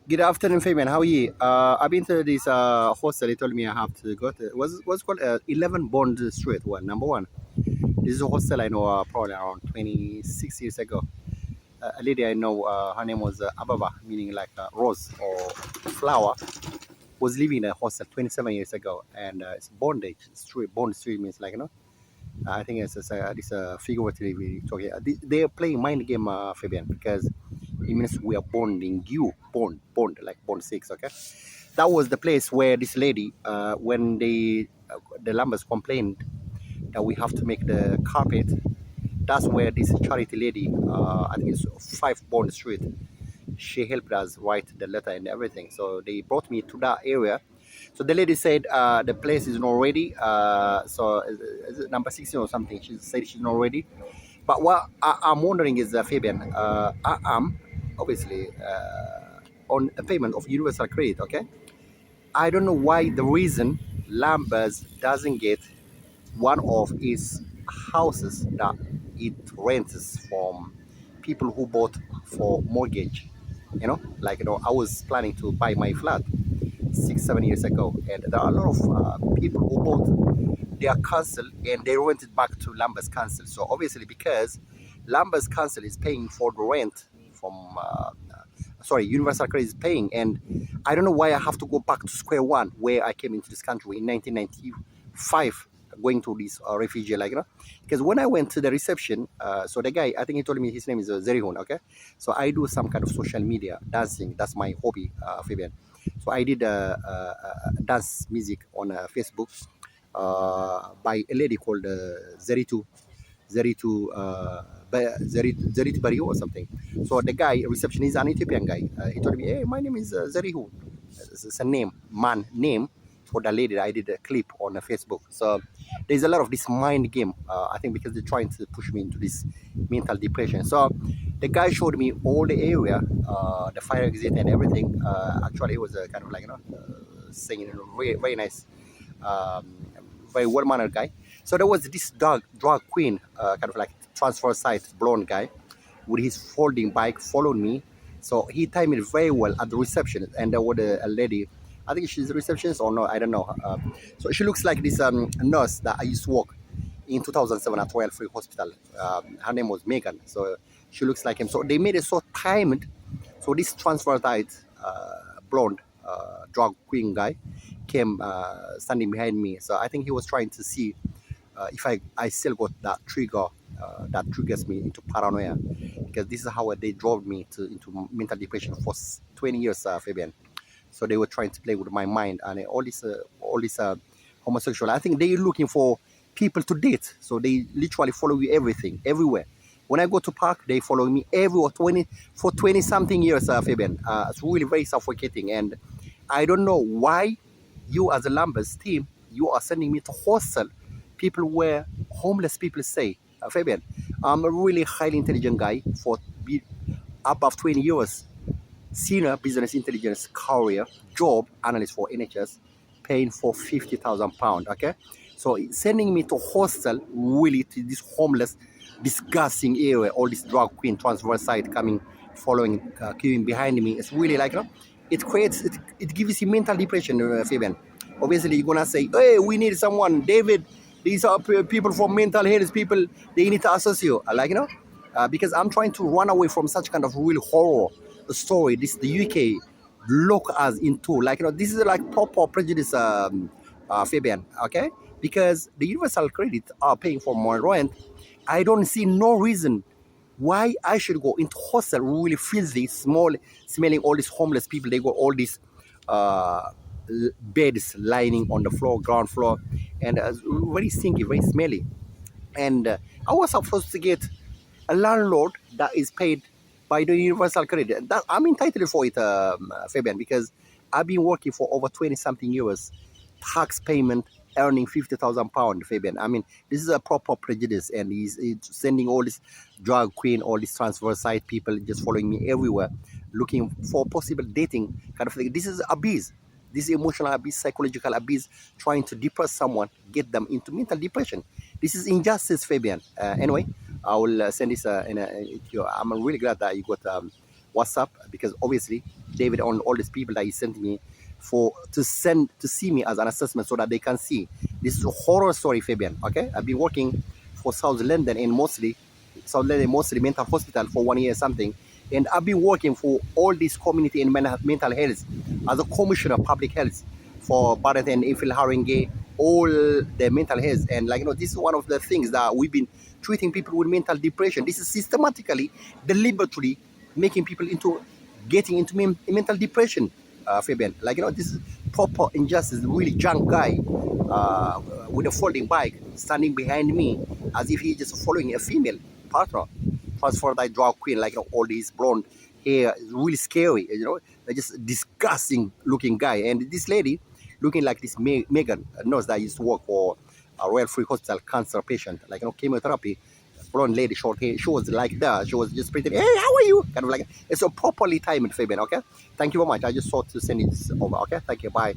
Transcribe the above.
Good afternoon, Fabian. How are you? I've been to this hostel. They told me I have to go to what's called 11 Bond Street. One number one. This is a hostel I know probably around 26 years ago. A lady I know, her name was Ababa, meaning like rose or flower, was living in a hostel 27 years ago, and it's bondage street. Bond Street means like I think it's a figuratively talking. They are playing mind game, Fabian, because it means we are bonding you, bond, like bond six, okay? That was the place where this lady, when the Lambers complained that we have to make the carpet, that's where this charity lady, I think it's 5 Bond Street, she helped us write the letter and everything. So they brought me to that area. So the lady said the place is not ready. So is it number 16 or something? She said she's not ready. But what I'm wondering is, Fabian, I am obviously on a payment of universal credit, okay? I don't know why the reason Lambers doesn't get one of his houses that it rents from people who bought for mortgage. I was planning to buy my flat 6 7 years ago, and there are a lot of people who bought their council and they rented back to Lambers Council. So obviously, because Lambers Council is paying for the rent from sorry, Universal Credit is paying, and I don't know why I have to go back to square one where I came into this country in 1995, going to this refugee, because when I went to the reception, so the guy, I think he told me his name is Zerihun, okay? So I do some kind of social media dancing. That's my hobby, Fabian. So I did dance music on Facebook by a lady called Zeritu Zeritu Bariho or something. So the guy, receptionist, is an Ethiopian guy. He told me, "Hey, my name is Zerihu." It's a name for the lady that I did a clip on Facebook. So there's a lot of this mind game. I think because they're trying to push me into this mental depression. So the guy showed me all the area, the fire exit and everything. Actually, it was a kind of singing, very, very nice, um, very well mannered guy. So there was this drag queen, kind of like transfer site blonde guy with his folding bike followed me. So he timed it very well at the reception. And there was a lady, I think she's a receptionist or no, I don't know. So she looks like this nurse that I used to work in 2007 at Royal Free Hospital. Her name was Megan. So she looks like him. So they made it so timed. So this transvestite blonde drag queen guy came standing behind me. So I think he was trying to see if I still got that trigger that triggers me into paranoia, because this is how they drove me into mental depression for 20 years, Fabian. So they were trying to play with my mind and all this homosexual. I think they're looking for people to date, so they literally follow you everything, everywhere. When I go to park, they follow me everywhere. 20 something years, Fabian. It's really very suffocating, and I don't know why you as a Lambers team you are sending me to hostel people where homeless people stay. Fabian, I'm a really highly intelligent guy for above 20 years, senior business intelligence career, job analyst for NHS, paying for £50,000. Okay, so sending me to hostel really to this homeless, disgusting area, all this drag queen transverse side coming, following, queuing behind me. It's really it gives you mental depression, Fabian. Obviously, you're gonna say, "Hey, we need someone, David. These are people from mental health people. They need to associate." Because I'm trying to run away from such kind of real horror story. This the UK look us into, this is like proper prejudice, Fabian. Okay, because the universal credit are paying for my rent. I don't see no reason why I should go into hostel really filthy, small, smelling all these homeless people. They got all these uh, beds lying on the floor, ground floor, and very stinky, very smelly. And I was supposed to get a landlord that is paid by the universal credit. That I'm entitled for it, Fabian, because I've been working for over 20 something years, tax payment, earning £50,000, Fabian. I mean, this is a proper prejudice, and he's sending all this drag queen, all these transfer side people just following me everywhere, looking for possible dating kind of thing. This is abuse. This is emotional abuse, psychological abuse, trying to depress someone, get them into mental depression. This is injustice, Fabian. Anyway, I will send this I'm really glad that you got WhatsApp, because obviously David, on all these people that he sent me to see me as an assessment so that they can see. This is a horror story, Fabian. Okay, I've been working for South London and mostly mental hospital for 1 year something, and I've been working for all this community and mental health as a commissioner of public health for Barrett and Ifil Haringey, all the mental health. And this is one of the things that we've been treating people with mental depression. This is systematically, deliberately making people getting into mental depression, Fabian. This is proper injustice. Really drunk guy with a folding bike standing behind me as if he's just following a female partner. Transformed drag queen, all these blonde hair, is really scary. They're just disgusting looking guy. And this lady, looking like this Megan, a nurse that used to work for a Royal Free Hospital cancer patient, chemotherapy. Blonde lady, short hair. She was like that. She was just pretending, hey, how are you? Kind of like, it's a properly timed, Fabian. Okay, thank you very much. I just thought to send it over. Okay, thank you. Bye.